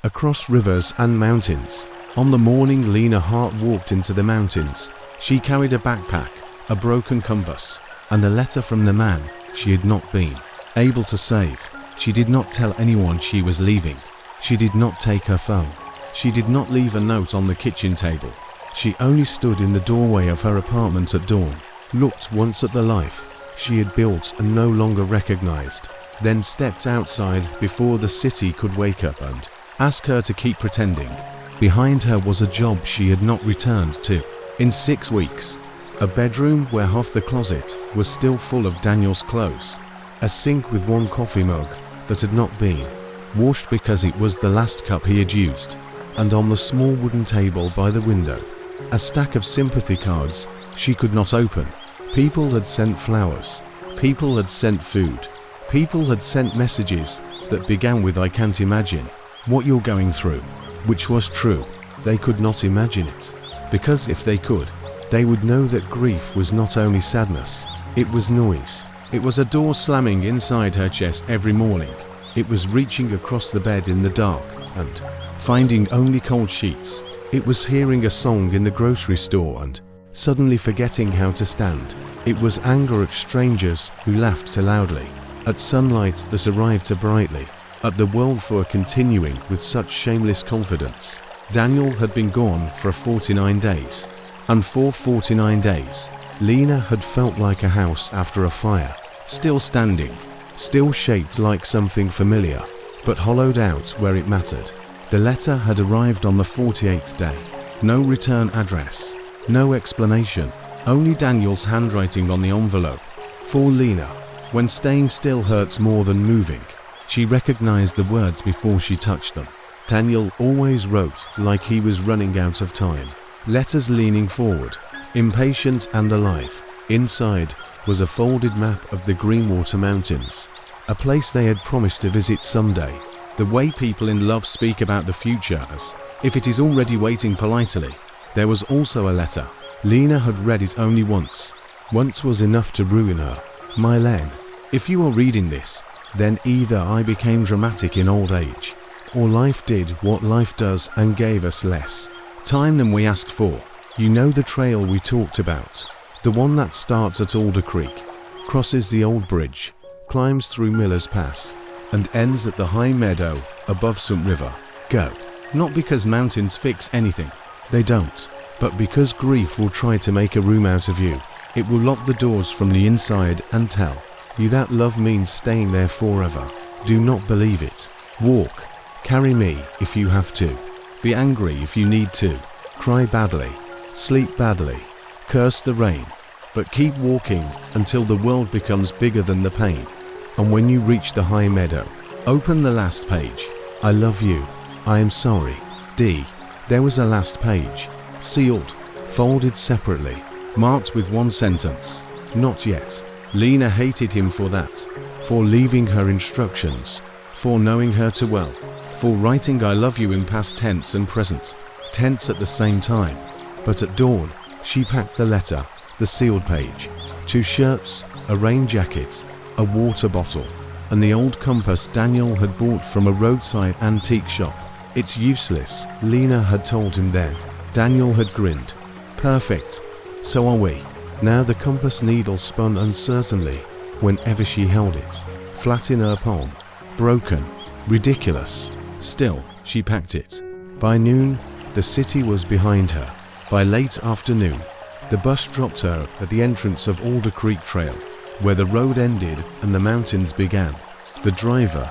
across rivers and mountains. On the morning Lena Hart walked into the mountains, she carried a backpack, a broken compass, and a letter from the man she had not been able to save. She did not tell anyone she was leaving. She did not take her phone. She did not leave a note on the kitchen table. She only stood in the doorway of her apartment at dawn, looked once at the life she had built and no longer recognized, then stepped outside before the city could wake up and ask her to keep pretending. Behind her was a job she had not returned to in 6 weeks, a bedroom where half the closet was still full of Daniel's clothes, a sink with one coffee mug that had not been washed because it was the last cup he had used, and on the small wooden table by the window, a stack of sympathy cards she could not open. People had sent flowers, people had sent food, people had sent messages that began with "I can't imagine what you're going through," which was true. They could not imagine it, because if they could, they would know that grief was not only sadness, it was noise. It was a door slamming inside her chest every morning. It was reaching across the bed in the dark and finding only cold sheets. It was hearing a song in the grocery store and suddenly forgetting how to stand. It was anger at strangers who laughed too loudly, at sunlight that arrived too brightly, at the world for continuing with such shameless confidence. Daniel had been gone for 49 days, and for 49 days, Lena had felt like a house after a fire, still standing, still shaped like something familiar, but hollowed out where it mattered. The letter had arrived on the 48th day. No return address, no explanation, only Daniel's handwriting on the envelope. For Lena, when staying still hurts more than moving, she recognized the words before she touched them. Daniel always wrote like he was running out of time, letters leaning forward, impatient and alive. Inside was a folded map of the Greenwater Mountains, a place they had promised to visit someday. The way people in love speak about the future as if it is already waiting politely. There was also a letter. Lena had read it only once. Once was enough to ruin her. "My Len, if you are reading this, then either I became dramatic in old age, or life did what life does and gave us less time than we asked for. You know the trail we talked about, the one that starts at Alder Creek, crosses the old bridge, climbs through Miller's Pass, and ends at the high meadow above Sunt River. Go. Not because mountains fix anything. They don't. But because grief will try to make a room out of you. It will lock the doors from the inside and tell you that love means staying there forever. Do not believe it. Walk. Carry me if you have to. Be angry if you need to. Cry badly. Sleep badly. Curse the rain. But keep walking until the world becomes bigger than the pain. And when you reach the high meadow, open the last page. I love you. I am sorry. D. There was a last page. Sealed. Folded separately. Marked with one sentence. Not yet. Lena hated him for that. For leaving her instructions. For knowing her too well. For writing I love you in past tense and present tense at the same time. But at dawn, she packed the letter, the sealed page, 2 shirts, a rain jacket, a water bottle, and the old compass Daniel had bought from a roadside antique shop. It's useless, Lena had told him then. Daniel had grinned. Perfect. So are we. Now the compass needle spun uncertainly whenever she held it, flat in her palm. Broken. Ridiculous. Still, she packed it. By noon, the city was behind her. By late afternoon, the bus dropped her at the entrance of Alder Creek Trail, where the road ended and the mountains began. The driver,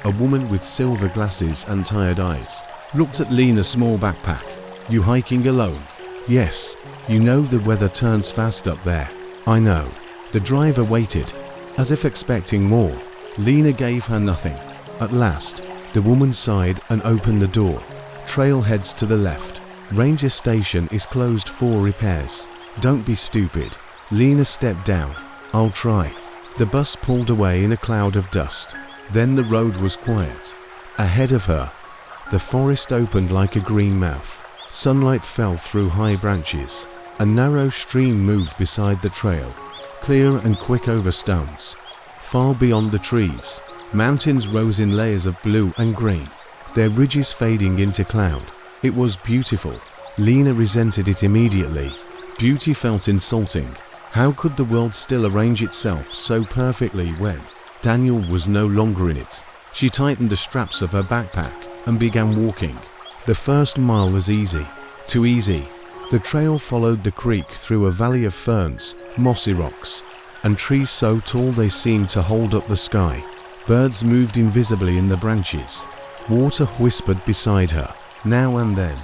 a woman with silver glasses and tired eyes, looked at Lena's small backpack. You hiking alone? Yes. You know the weather turns fast up there. I know. The driver waited, as if expecting more. Lena gave her nothing. At last, the woman sighed and opened the door. Trail heads to the left. Ranger station is closed for repairs. Don't be stupid. Lena stepped down. I'll try. The bus pulled away in a cloud of dust. Then the road was quiet. Ahead of her, the forest opened like a green mouth. Sunlight fell through high branches. A narrow stream moved beside the trail, clear and quick over stones. Far beyond the trees, mountains rose in layers of blue and green. their ridges fading into cloud. It was beautiful. Lena resented it immediately. Beauty felt insulting. How could the world still arrange itself so perfectly when Daniel was no longer in it? She tightened the straps of her backpack and began walking. The first mile was easy. Too easy. The trail followed the creek through a valley of ferns, mossy rocks, and trees so tall they seemed to hold up the sky. Birds moved invisibly in the branches. Water whispered beside her. Now and then,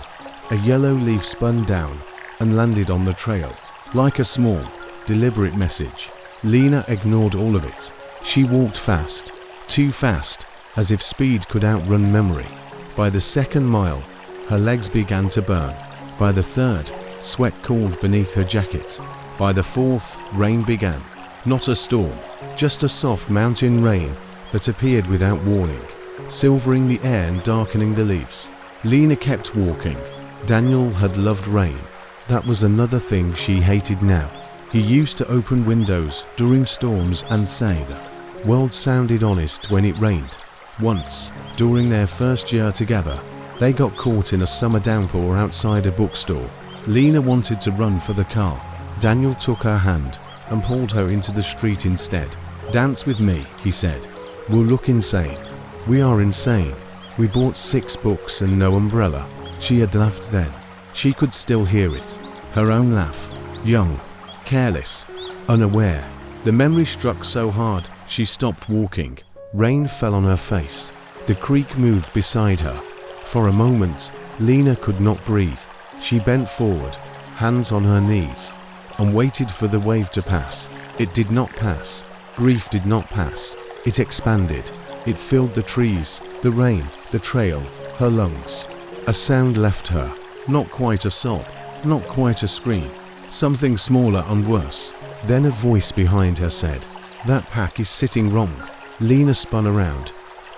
a yellow leaf spun down and landed on the trail, like a small, deliberate message. Lena ignored all of it. She walked fast, too fast, as if speed could outrun memory. By the second mile, her legs began to burn. By the third, sweat cooled beneath her jacket. By the fourth, rain began. Not a storm, just a soft mountain rain that appeared without warning, silvering the air and darkening the leaves. Lena kept walking. Daniel had loved rain. That was another thing she hated now. He used to open windows during storms and say the world sounded honest when it rained. Once, during their first year together, they got caught in a summer downpour outside a bookstore. Lena wanted to run for the car. Daniel took her hand and pulled her into the street instead. "Dance with me," he said. "We'll look insane." "We are insane. We bought 6 books and no umbrella." She had laughed then. She could still hear it. Her own laugh. Young, careless, unaware. The memory struck so hard, she stopped walking. Rain fell on her face. The creek moved beside her. For a moment, Lena could not breathe. She bent forward, hands on her knees, and waited for the wave to pass. It did not pass. Grief did not pass. It expanded. It filled the trees, the rain, the trail, her lungs. A sound left her. Not quite a sob, not quite a scream. Something smaller and worse. Then a voice behind her said, "That pack is sitting wrong." Lena spun around.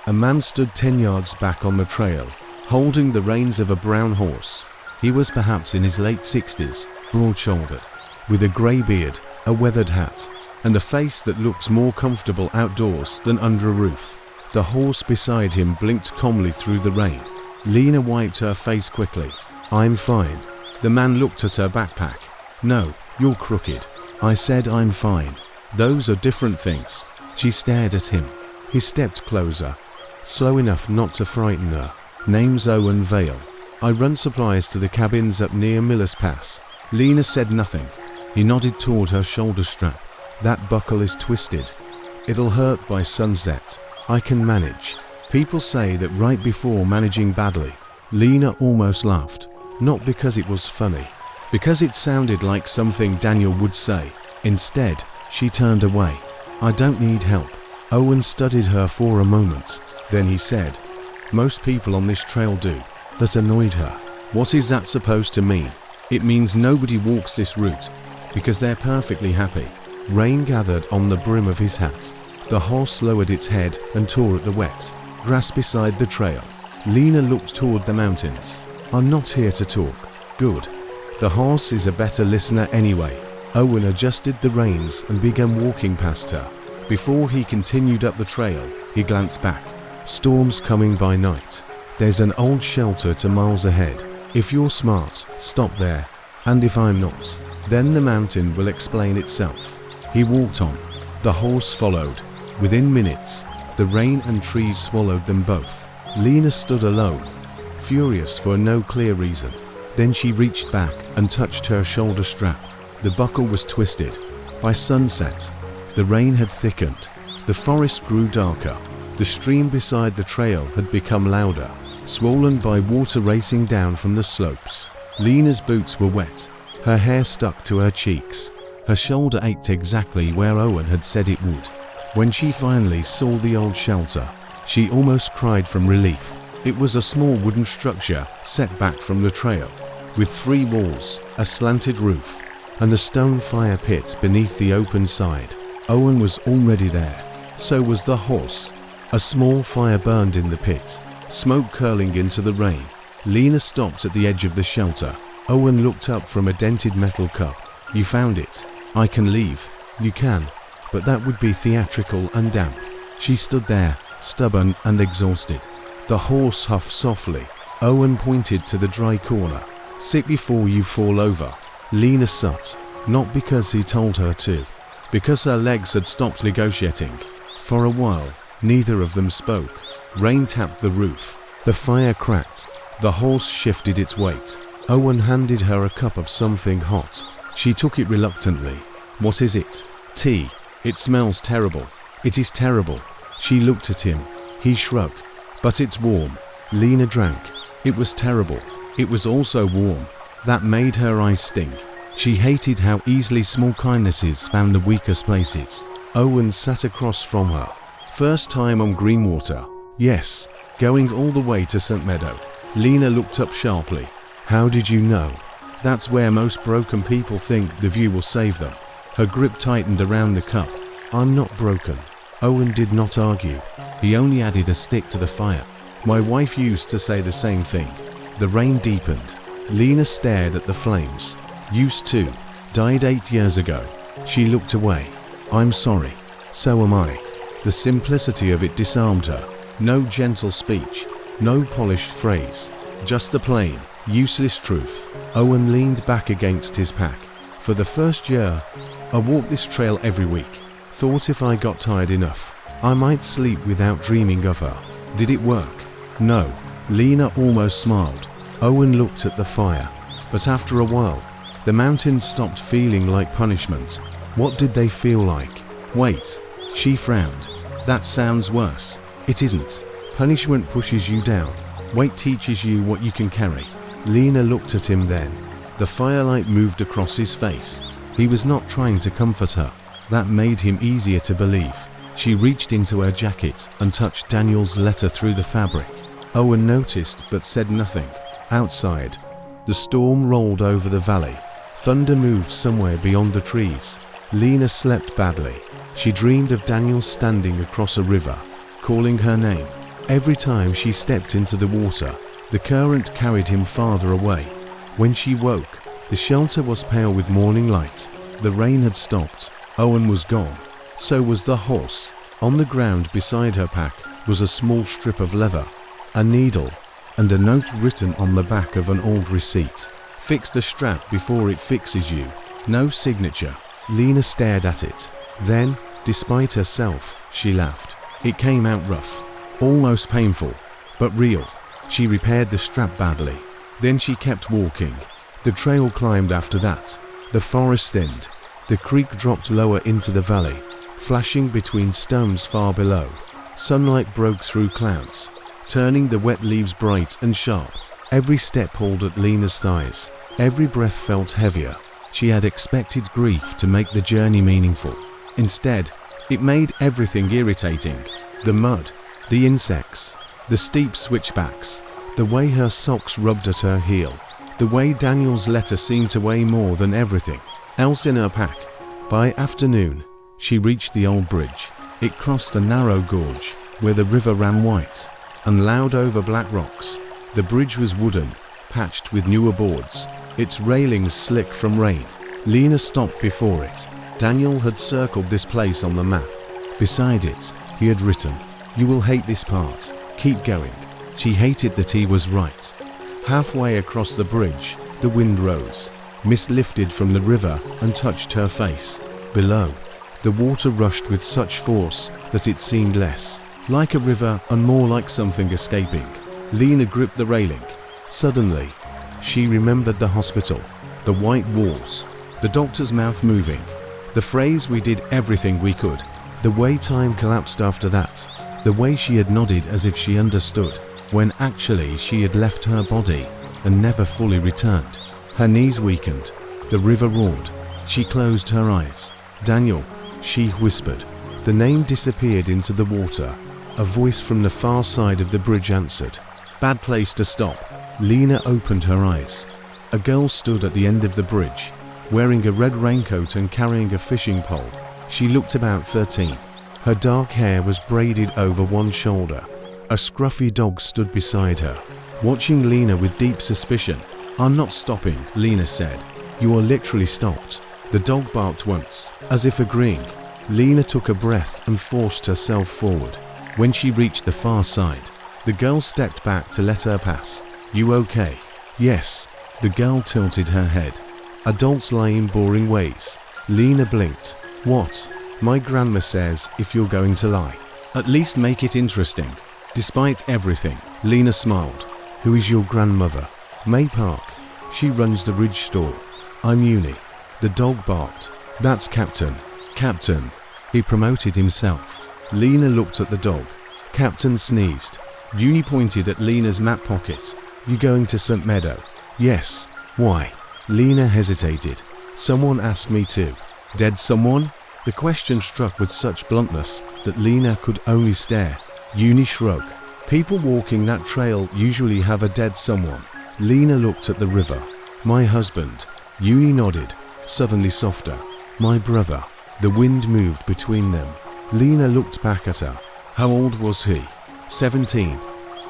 A man stood 10 yards back on the trail, holding the reins of a brown horse. He was perhaps in his late 60s, broad-shouldered, with a grey beard, a weathered hat, and a face that looks more comfortable outdoors than under a roof. The horse beside him blinked calmly through the rain. Lena wiped her face quickly. "I'm fine." The man looked at her backpack. "No, you're crooked." "I said I'm fine. Those are different things." She stared at him. He stepped closer, slow enough not to frighten her. "Name's Owen Vale. I run supplies to the cabins up near Miller's Pass." Lena said nothing. He nodded toward her shoulder strap. "That buckle is twisted. It'll hurt by sunset. I can manage." People say that right before managing badly. Lena almost laughed. Not because it was funny, because it sounded like something Daniel would say. Instead, she turned away. "I don't need help." Owen studied her for a moment. Then he said, "Most people on this trail do." That annoyed her. What is that supposed to mean? It means nobody walks this route, because they're perfectly happy. Rain gathered on the brim of his hat. The horse lowered its head and tore at the wet grass beside the trail. Lena looked toward the mountains. "I'm not here to talk." "Good. The horse is a better listener anyway." Owen adjusted the reins and began walking past her. Before he continued up the trail, he glanced back. "Storms coming by night. There's an old shelter 2 miles ahead. If you're smart, stop there. And if I'm not, then the mountain will explain itself." He walked on. The horse followed. Within minutes, the rain and trees swallowed them both. Lena stood alone, furious for no clear reason. Then she reached back and touched her shoulder strap. The buckle was twisted. By sunset, the rain had thickened. The forest grew darker. The stream beside the trail had become louder, swollen by water racing down from the slopes. Lena's boots were wet. Her hair stuck to her cheeks. Her shoulder ached exactly where Owen had said it would. When she finally saw the old shelter, she almost cried from relief. It was a small wooden structure set back from the trail, with 3 walls, a slanted roof, and a stone fire pit beneath the open side. Owen was already there. So was the horse. A small fire burned in the pit, smoke curling into the rain. Lena stopped at the edge of the shelter. Owen looked up from a dented metal cup. "You found it. I can leave." "You can, but that would be theatrical and damp." She stood there, stubborn and exhausted. The horse huffed softly. Owen pointed to the dry corner. "Sit before you fall over." Lena sat, not because he told her to, because her legs had stopped negotiating. For a while, neither of them spoke. Rain tapped the roof. The fire cracked. The horse shifted its weight. Owen handed her a cup of something hot. She took it reluctantly. "What is it?" "Tea. It smells terrible." "It is terrible." She looked at him. He shrugged. "But it's warm." Lena drank. It was terrible. It was also warm. That made her eyes sting. She hated how easily small kindnesses found the weakest places. Owen sat across from her. "First time on Greenwater?" "Yes. Going all the way to St. Meadow." Lena looked up sharply. "How did you know?" "That's where most broken people think the view will save them." Her grip tightened around the cup. "I'm not broken." Owen did not argue. He only added a stick to the fire. "My wife used to say the same thing." The rain deepened. Lena stared at the flames. "Used to. Died 8 years ago." She looked away. "I'm sorry." "So am I." The simplicity of it disarmed her. No gentle speech. No polished phrase. Just the plain, useless truth. Owen leaned back against his pack. "For the first year, I walked this trail every week. Thought if I got tired enough, I might sleep without dreaming of her." "Did it work?" "No." Lena almost smiled. Owen looked at the fire. But after a while, the mountains stopped feeling like punishment. What did they feel like? "Wait." She frowned. "That sounds worse." "It isn't. Punishment pushes you down. Weight teaches you what you can carry." Lena looked at him then. The firelight moved across his face. He was not trying to comfort her. That made him easier to believe. She reached into her jacket and touched Daniel's letter through the fabric. Owen noticed but said nothing. Outside, the storm rolled over the valley. Thunder moved somewhere beyond the trees. Lena slept badly. She dreamed of Daniel standing across a river, calling her name. Every time she stepped into the water, the current carried him farther away. When she woke, the shelter was pale with morning light. The rain had stopped. Owen was gone. So was the horse. On the ground beside her pack was a small strip of leather, a needle, and a note written on the back of an old receipt. "Fix the strap before it fixes you." No signature. Lena stared at it. Then, despite herself, she laughed. It came out rough, almost painful, but real. She repaired the strap badly. Then she kept walking. The trail climbed after that. The forest thinned. The creek dropped lower into the valley, flashing between stones far below. Sunlight broke through clouds, turning the wet leaves bright and sharp. Every step pulled at Lena's thighs. Every breath felt heavier. She had expected grief to make the journey meaningful. Instead, it made everything irritating. The mud, the insects, the steep switchbacks, the way her socks rubbed at her heel, the way Daniel's letter seemed to weigh more than everything else in her pack. By afternoon, she reached the old bridge. It crossed a narrow gorge where the river ran white and loud over black rocks. The bridge was wooden, patched with newer boards, its railings slick from rain. Lena stopped before it. Daniel had circled this place on the map. Beside it, he had written, "You will hate this part. Keep going." She hated that he was right. Halfway across the bridge, the wind rose. Mist lifted from the river and touched her face. Below, the water rushed with such force that it seemed less like a river and more like something escaping. Lena gripped the railing. Suddenly, she remembered the hospital, the white walls, the doctor's mouth moving, the phrase, "We did everything we could," the way time collapsed after that, the way she had nodded as if she understood, when actually she had left her body and never fully returned. Her knees weakened. The river roared. She closed her eyes. "Daniel," she whispered. The name disappeared into the water. A voice from the far side of the bridge answered. "Bad place to stop." Lena opened her eyes. A girl stood at the end of the bridge, wearing a red raincoat and carrying a fishing pole. She looked about 13. Her dark hair was braided over one shoulder. A scruffy dog stood beside her, watching Lena with deep suspicion. "I'm not stopping," Lena said. "You are literally stopped." The dog barked once, as if agreeing. Lena took a breath and forced herself forward. When she reached the far side, The girl stepped back to let her pass. You okay? Yes. The girl tilted her head. Adults lie in boring ways. Lena blinked. What? My grandma says if you're going to lie, at least make it interesting. Despite everything, Lena smiled. Who is your grandmother? May Park. She runs the Ridge store. I'm Junie. The dog barked. That's Captain. Captain. He promoted himself. Lena looked at the dog. Captain sneezed. Junie pointed at Lena's map pocket. You going to St. Meadow? Yes. Why? Lena hesitated. Someone asked me to. Dead someone? The question struck with such bluntness that Lena could only stare. Junie shrugged. People walking that trail usually have a dead someone. Lena looked at the river. My husband. Junie nodded, suddenly softer. My brother. The wind moved between them. Lena looked back at her. How old was he? 17.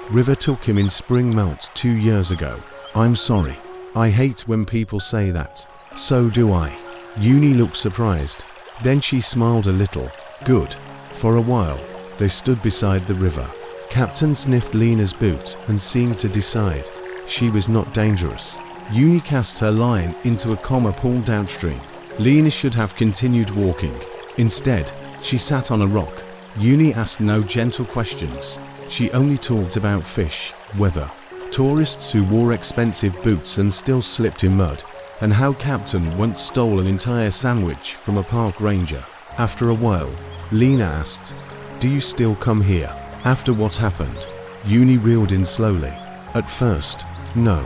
River took him in spring melt 2 years ago. I'm sorry. I hate when people say that. So do I. Junie looked surprised. Then she smiled a little. Good. For a while, they stood beside the river. Captain sniffed Lena's boot and seemed to decide she was not dangerous. Junie cast her line into a comma pulled downstream. Lena should have continued walking. Instead, she sat on a rock. Junie asked no gentle questions. She only talked about fish, weather, tourists who wore expensive boots and still slipped in mud, and how Captain once stole an entire sandwich from a park ranger. After a while, Lena asked, do you still come here? After what happened? Junie reeled in slowly. At first, no.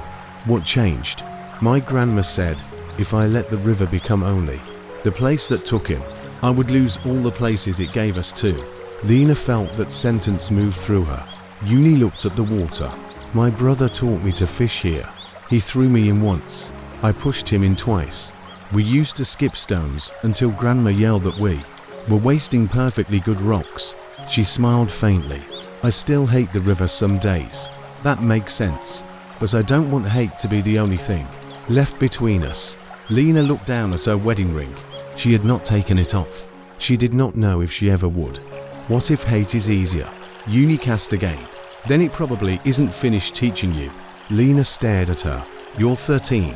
What changed? My grandma said, if I let the river become only the place that took him, I would lose all the places it gave us too. Lena felt that sentence move through her. Junie looked at the water. My brother taught me to fish here. He threw me in once. I pushed him in twice. We used to skip stones until Grandma yelled that we were wasting perfectly good rocks. She smiled faintly. I still hate the river some days. That makes sense. But I don't want hate to be the only thing left between us. Lena looked down at her wedding ring. She had not taken it off. She did not know if she ever would. What if hate is easier? Junie cast again. Then it probably isn't finished teaching you. Lena stared at her. You're 13.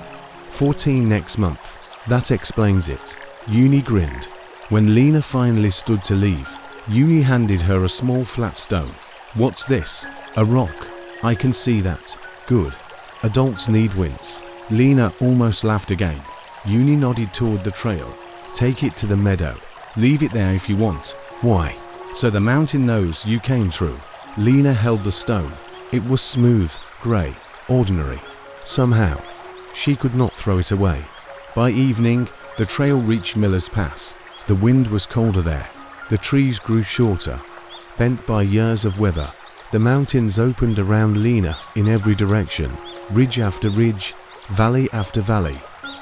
14 next month. That explains it. Junie grinned. When Lena finally stood to leave, Junie handed her a small flat stone. What's this? A rock. I can see that. Good. Adults need wins. Lena almost laughed again. Junie nodded toward the trail. Take it to the meadow. Leave it there if you want. Why? So the mountain knows you came through. Lena held the stone. It was smooth, grey, ordinary. Somehow, she could not throw it away. By evening, the trail reached Miller's Pass. The wind was colder there. The trees grew shorter, bent by years of weather. The mountains opened around Lena in every direction, ridge after ridge, valley after valley,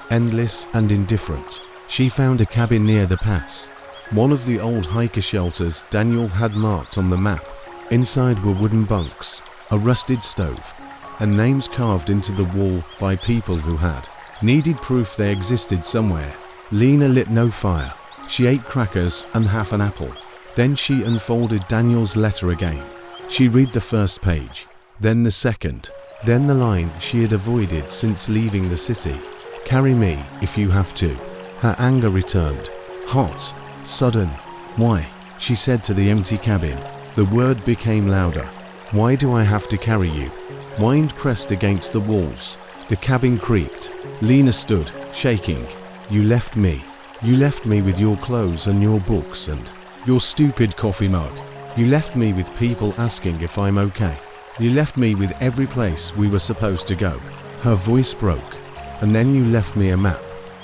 endless and indifferent. She found a cabin near the pass, one of the old hiker shelters Daniel had marked on the map. Inside were wooden bunks, a rusted stove, and names carved into the wall by people who had needed proof they existed somewhere. Lena lit no fire. She ate crackers and half an apple. Then she unfolded Daniel's letter again. She read the first page, then the second, then the line she had avoided since leaving the city. Carry me if you have to. Her anger returned. Hot, sudden. Why? She said to the empty cabin. The word became louder. Why do I have to carry you? Wind pressed against the walls. The cabin creaked. Lena stood, shaking. You left me. You left me with your clothes and your books and your stupid coffee mug. You left me with people asking if I'm okay. You left me with every place we were supposed to go. Her voice broke. And then you left me a map.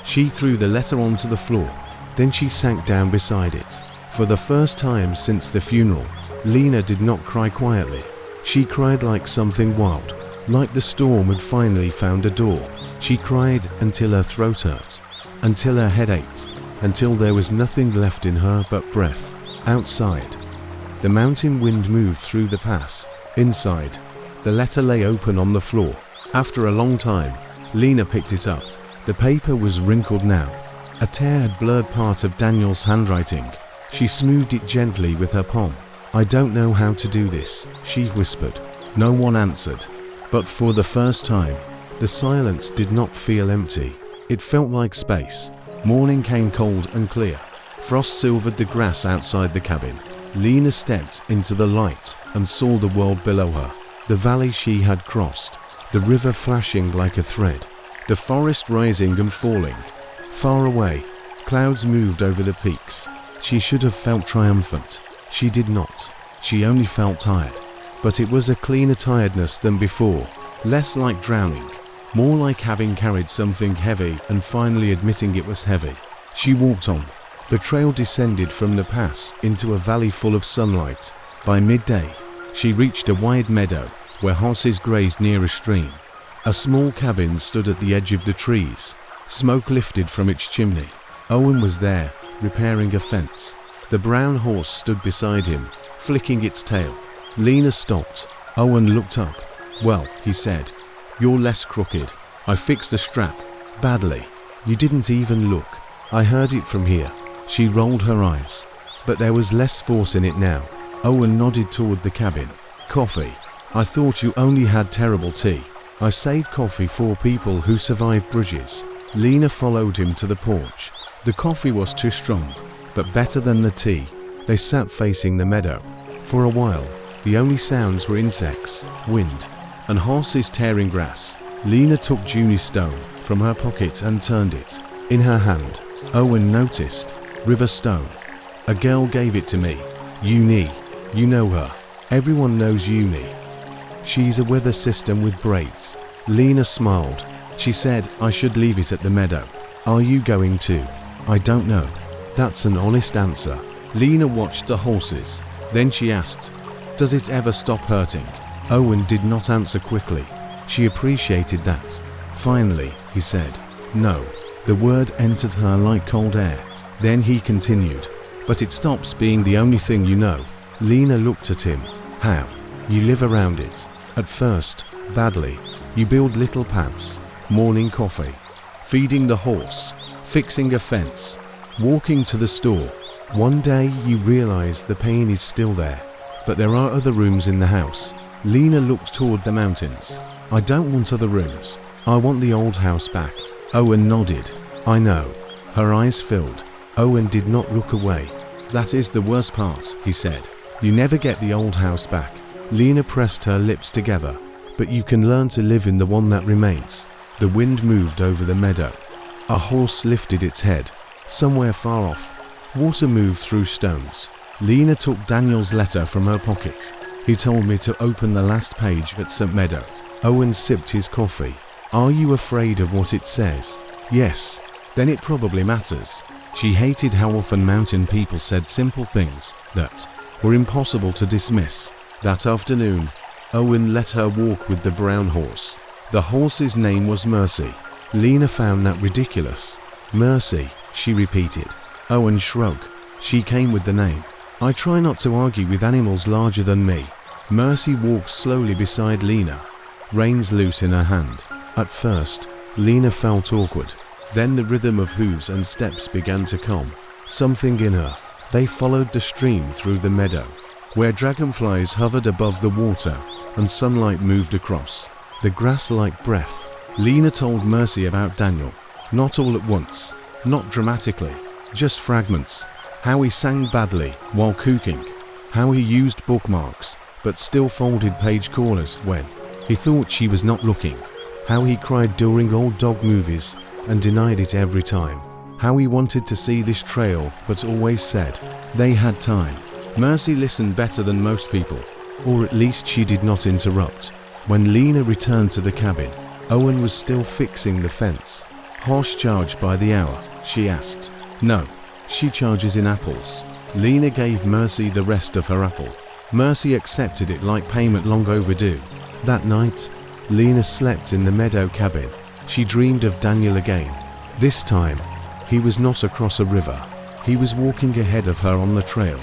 She threw the letter onto the floor. Then she sank down beside it. For the first time since the funeral, Lena did not cry quietly. She cried like something wild, like the storm had finally found a door. She cried until her throat hurt, until her head ached, until there was nothing left in her but breath. Outside, the mountain wind moved through the pass. Inside, the letter lay open on the floor. After a long time, Lena picked it up. The paper was wrinkled now. A tear had blurred part of Daniel's handwriting. She smoothed it gently with her palm. I don't know how to do this, she whispered. No one answered. But for the first time, the silence did not feel empty. It felt like space. Morning came cold and clear. Frost silvered the grass outside the cabin. Lena stepped into the light and saw the world below her. The valley she had crossed, the river flashing like a thread, the forest rising and falling. Far away, clouds moved over the peaks. She should have felt triumphant. She did not. She only felt tired. But it was a cleaner tiredness than before, less like drowning, more like having carried something heavy and finally admitting it was heavy. She walked on. The trail descended from the pass into a valley full of sunlight. By midday, she reached a wide meadow where horses grazed near a stream. A small cabin stood at the edge of the trees. Smoke lifted from its chimney. Owen was there, repairing a fence. The brown horse stood beside him, flicking its tail. Lena stopped. Owen looked up. "Well," he said, "you're less crooked. I fixed the strap. Badly. You didn't even look. I heard it from here." She rolled her eyes. But there was less force in it now. Owen nodded toward the cabin. "Coffee. I thought you only had terrible tea. I save coffee for people who survive bridges." Lena followed him to the porch. The coffee was too strong, but better than the tea. They sat facing the meadow. For a while, the only sounds were insects, wind, and horses tearing grass. Lena took Junie's stone from her pocket and turned it. In her hand, Owen noticed, "River stone. A girl gave it to me. Junie. You know her. Everyone knows Junie. She's a weather system with braids." Lena smiled. She said, "I should leave it at the meadow. Are you going to?" "I don't know." That's an honest answer. Lena watched the horses. Then she asked, "Does it ever stop hurting?" Owen did not answer quickly. She appreciated that. Finally, he said, "No." The word entered her like cold air. Then he continued, "But it stops being the only thing you know." Lena looked at him. "How?" "You live around it. At first, badly. You build little paths, morning coffee, feeding the horse, fixing a fence, walking to the store. One day you realize the pain is still there, but there are other rooms in the house." Lena looked toward the mountains. "I don't want other rooms. I want the old house back." Owen nodded. "I know." Her eyes filled. Owen did not look away. "That is the worst part," he said. "You never get the old house back." Lena pressed her lips together. "But you can learn to live in the one that remains." The wind moved over the meadow. A horse lifted its head. Somewhere far off, water moved through stones. Lena took Daniel's letter from her pocket. "He told me to open the last page at St. Meadow." Owen sipped his coffee. "Are you afraid of what it says?" "Yes." "Then it probably matters." She hated how often mountain people said simple things that were impossible to dismiss. That afternoon, Owen let her walk with the brown horse. The horse's name was Mercy. Lena found that ridiculous. "Mercy," she repeated. Owen shrugged. She came with the name. "I try not to argue with animals larger than me." Mercy walked slowly beside Lena, reins loose in her hand. At first, Lena felt awkward. Then the rhythm of hooves and steps began to calm something in her. They followed the stream through the meadow, where dragonflies hovered above the water and sunlight moved across. The grass like breath. Lena told Mercy about Daniel. Not all at once, not dramatically, just fragments. How he sang badly while cooking. How he used bookmarks, but still folded page corners when he thought she was not looking. How he cried during old dog movies and denied it every time. How he wanted to see this trail but always said they had time. Mercy listened better than most people, or at least she did not interrupt. When Lena returned to the cabin, Owen was still fixing the fence. "Horse charged by the hour?" she asked. "No, she charges in apples." Lena gave Mercy the rest of her apple. Mercy accepted it like payment long overdue. That night, Lena slept in the meadow cabin. She dreamed of Daniel again. This time, he was not across a river. He was walking ahead of her on the trail,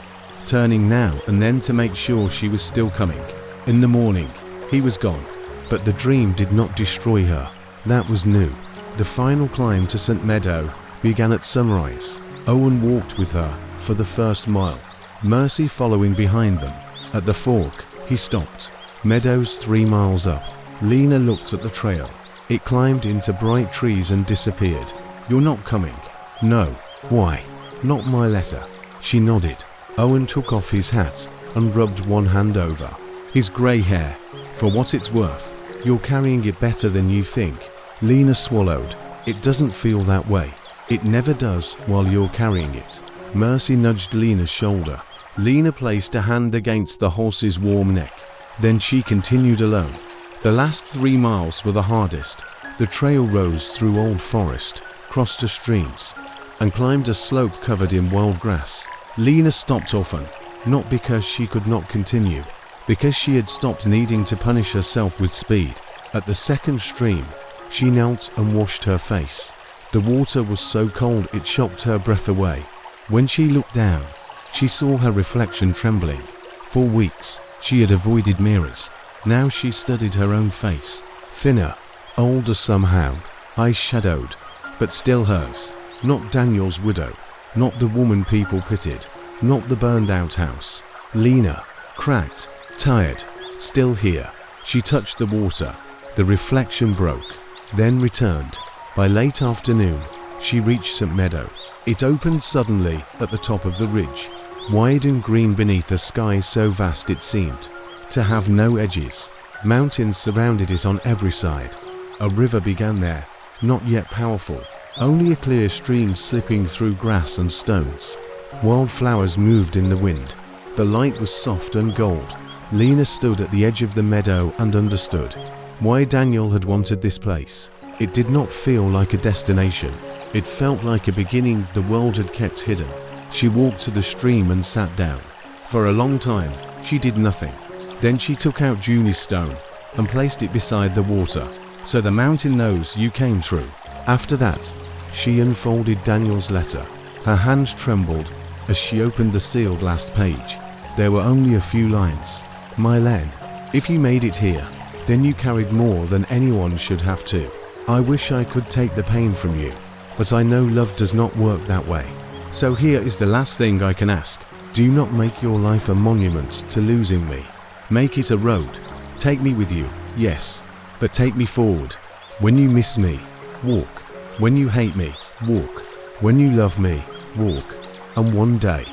turning now and then to make sure she was still coming. In the morning, he was gone, but the dream did not destroy her. That was new. The final climb to St. Meadow began at sunrise. Owen walked with her for the first mile, Mercy following behind them. At the fork, he stopped. Meadows 3 miles up. Lena looked at the trail. It climbed into bright trees and disappeared. You're not coming? No. Why? Not my letter. She nodded. Owen took off his hat and rubbed one hand over his grey hair. For what it's worth, you're carrying it better than you think. Lena swallowed. It doesn't feel that way. It never does while you're carrying it. Mercy nudged Lena's shoulder. Lena placed a hand against the horse's warm neck. Then she continued alone. The last 3 miles were the hardest. The trail rose through old forest, crossed streams, and climbed a slope covered in wild grass. Lena stopped often, not because she could not continue, because she had stopped needing to punish herself with speed. At the second stream, she knelt and washed her face. The water was so cold it shocked her breath away. When she looked down, she saw her reflection trembling. For weeks, she had avoided mirrors. Now she studied her own face. Thinner, older somehow, eyes shadowed, but still hers. Not Daniel's widow, not the woman people pitied, not the burned-out house. Lena, cracked, tired, still here. She touched the water. The reflection broke, then returned. By late afternoon, she reached St. Meadow. It opened suddenly at the top of the ridge, wide and green beneath a sky so vast it seemed to have no edges. Mountains surrounded it on every side. A river began there, not yet powerful, only a clear stream slipping through grass and stones. Wildflowers moved in the wind. The light was soft and gold. Lena stood at the edge of the meadow and understood why Daniel had wanted this place. It did not feel like a destination. It felt like a beginning the world had kept hidden. She walked to the stream and sat down. For a long time, she did nothing. Then she took out Junie's stone and placed it beside the water, so the mountain knows you came through. After that, she unfolded Daniel's letter. Her hands trembled as she opened the sealed last page. There were only a few lines. My Len, if you made it here, then you carried more than anyone should have to. I wish I could take the pain from you, but I know love does not work that way. So here is the last thing I can ask. Do not make your life a monument to losing me. Make it a road. Take me with you, yes, but take me forward. When you miss me, walk. When you hate me, walk. When you love me, walk. And one day,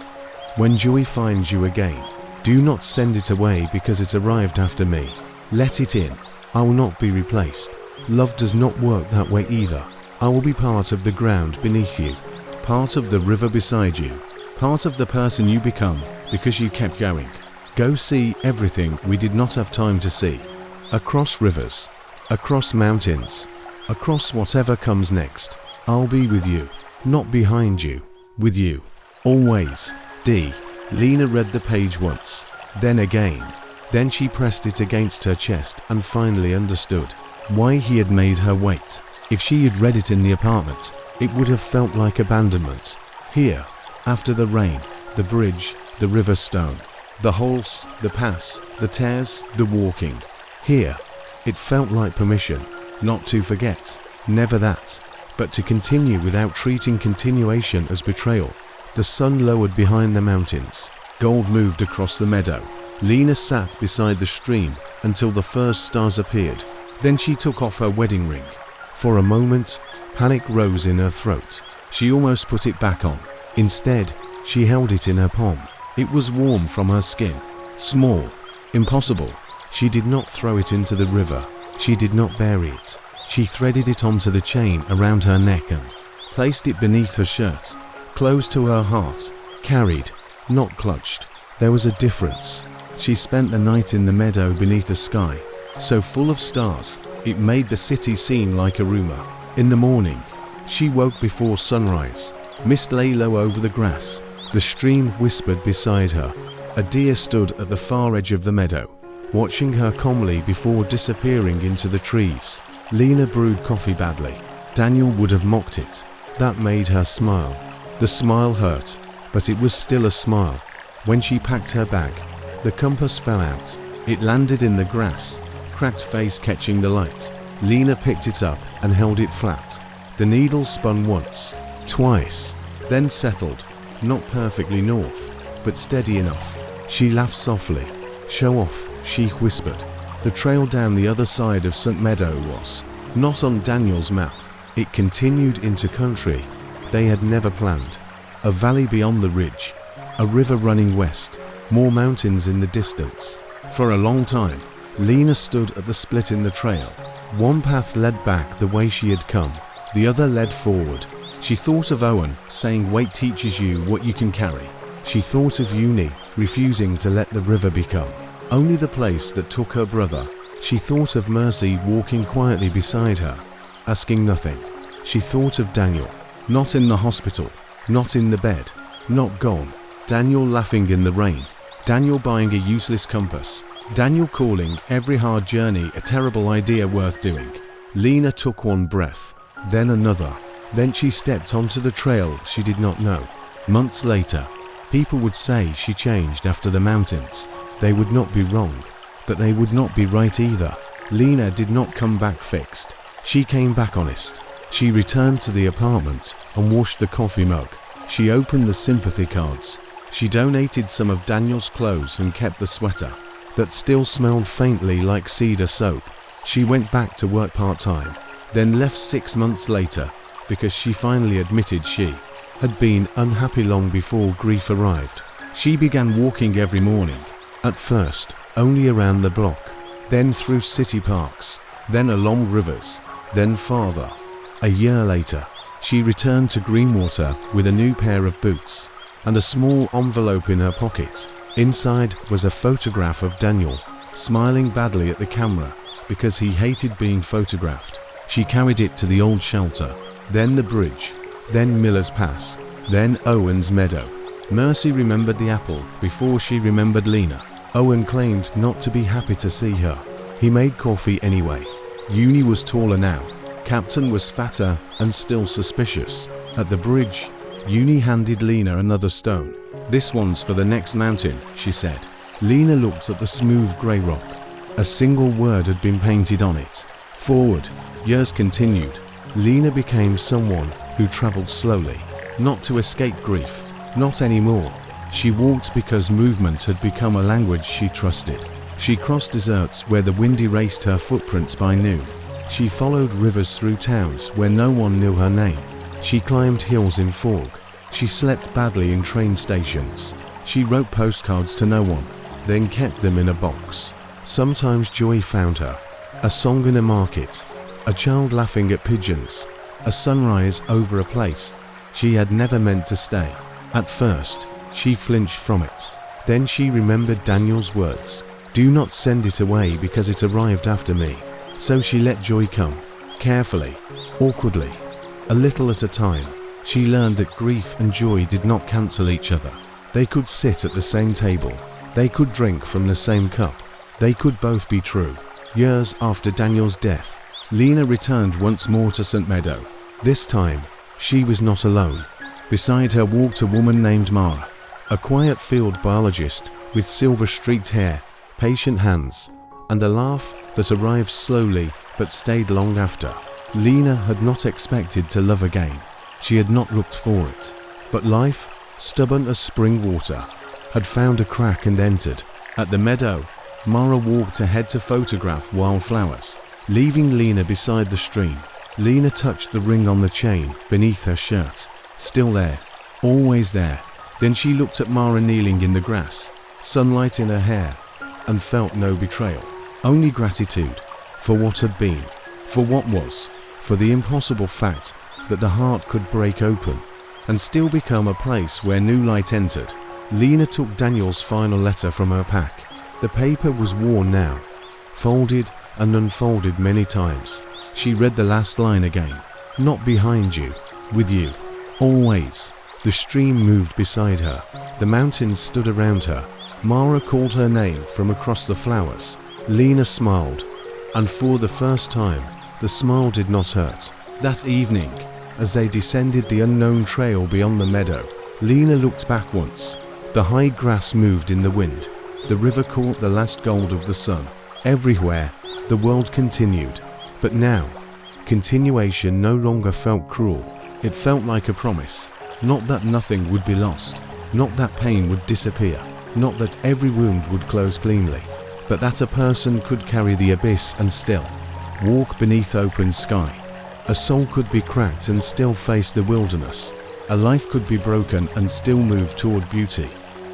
when joy finds you again, do not send it away because it arrived after me. Let it in. I will not be replaced. Love does not work that way either. I will be part of the ground beneath you, part of the river beside you, part of the person you become because you kept going. Go see everything we did not have time to see. Across rivers, across mountains, across whatever comes next. I'll be with you, not behind you, with you. Always. D. Lena read the page once, then again. Then she pressed it against her chest and finally understood why he had made her wait. If she had read it in the apartment, it would have felt like abandonment. Here, after the rain, the bridge, the river stone, the holes, the pass, the tears, the walking. Here, it felt like permission, not to forget, never that, but to continue without treating continuation as betrayal. The sun lowered behind the mountains. Gold moved across the meadow. Lena sat beside the stream until the first stars appeared. Then she took off her wedding ring. For a moment, panic rose in her throat. She almost put it back on. Instead, she held it in her palm. It was warm from her skin. Small. Impossible. She did not throw it into the river. She did not bury it. She threaded it onto the chain around her neck and placed it beneath her shirt, close to her heart. Carried, not clutched. There was a difference. She spent the night in the meadow beneath a sky so full of stars, it made the city seem like a rumor. In the morning, she woke before sunrise. Mist lay low over the grass. The stream whispered beside her. A deer stood at the far edge of the meadow, watching her calmly before disappearing into the trees. Lena brewed coffee badly. Daniel would have mocked it. That made her smile. The smile hurt, but it was still a smile. When she packed her bag, the compass fell out. It landed in the grass, cracked face catching the light. Lena picked it up and held it flat. The needle spun once, twice, then settled, not perfectly north, but steady enough. She laughed softly. Show off, she whispered. The trail down the other side of St. Meadow was not on Daniel's map. It continued into country they had never planned. A valley beyond the ridge, a river running west, more mountains in the distance. For a long time, Lena stood at the split in the trail. One path led back the way she had come, the other led forward. She thought of Owen, saying weight teaches you what you can carry. She thought of Junie, refusing to let the river become only the place that took her brother. She thought of Mercy walking quietly beside her, asking nothing. She thought of Daniel, not in the hospital, not in the bed, not gone. Daniel laughing in the rain. Daniel buying a useless compass. Daniel calling every hard journey a terrible idea worth doing. Lena took one breath, then another. Then she stepped onto the trail she did not know. Months later, people would say she changed after the mountains. They would not be wrong, but they would not be right either. Lena did not come back fixed. She came back honest. She returned to the apartment and washed the coffee mug. She opened the sympathy cards. She donated some of Daniel's clothes and kept the sweater that still smelled faintly like cedar soap. She went back to work part-time, then left 6 months later because she finally admitted she had been unhappy long before grief arrived. She began walking every morning, at first only around the block, then through city parks, then along rivers, then farther. A year later, she returned to Greenwater with a new pair of boots and a small envelope in her pocket. Inside was a photograph of Daniel, smiling badly at the camera because he hated being photographed. She carried it to the old shelter, then the bridge, then Miller's Pass, then Owen's meadow. Mercy remembered the apple before she remembered Lena. Owen claimed not to be happy to see her. He made coffee anyway. Junie was taller now. Captain was fatter and still suspicious. At the bridge, Junie handed Lena another stone. This one's for the next mountain, she said. Lena looked at the smooth grey rock. A single word had been painted on it. Forward. Years continued. Lena became someone who travelled slowly, not to escape grief, not anymore. She walked because movement had become a language she trusted. She crossed deserts where the wind erased her footprints by noon. She followed rivers through towns where no one knew her name. She climbed hills in fog. She slept badly in train stations. She wrote postcards to no one, then kept them in a box. Sometimes joy found her. A song in a market, a child laughing at pigeons, a sunrise over a place she had never meant to stay. At first, she flinched from it. Then she remembered Daniel's words. Do not send it away because it arrived after me. So she let joy come, carefully, awkwardly, a little at a time. She learned that grief and joy did not cancel each other. They could sit at the same table. They could drink from the same cup. They could both be true. Years after Daniel's death, Lena returned once more to St. Meadow. This time, she was not alone. Beside her walked a woman named Mara, a quiet field biologist with silver-streaked hair, patient hands, and a laugh that arrived slowly but stayed long after. Lena had not expected to love again. She had not looked for it. But life, stubborn as spring water, had found a crack and entered. At the meadow, Mara walked ahead to photograph wildflowers, leaving Lena beside the stream. Lena touched the ring on the chain beneath her shirt. Still there, always there. Then she looked at Mara kneeling in the grass, sunlight in her hair, and felt no betrayal, only gratitude for what had been, for what was, for the impossible fact that the heart could break open and still become a place where new light entered. Lena took Daniel's final letter from her pack. The paper was worn now, folded and unfolded many times. She read the last line again. Not behind you, with you, always. The stream moved beside her. The mountains stood around her. Mara called her name from across the flowers. Lena smiled, and for the first time, the smile did not hurt. That evening, as they descended the unknown trail beyond the meadow, Lena looked back once. The high grass moved in the wind. The river caught the last gold of the sun. Everywhere, the world continued. But now, continuation no longer felt cruel. It felt like a promise. Not that nothing would be lost. Not that pain would disappear. Not that every wound would close cleanly. but that a person could carry the abyss and still walk beneath open sky. A soul could be cracked and still face the wilderness. A life could be broken and still move toward beauty.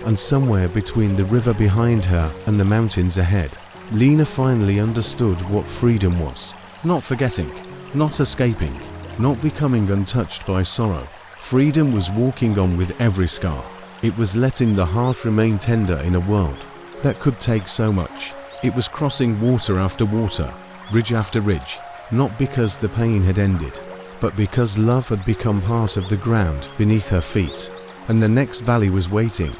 And somewhere between the river behind her and the mountains ahead, Lena finally understood what freedom was. Not forgetting, not escaping, not becoming untouched by sorrow. Freedom was walking on with every scar. It was letting the heart remain tender in a world that could take so much. It was crossing water after water, ridge after ridge, not because the pain had ended, but because love had become part of the ground beneath her feet. And the next valley was waiting,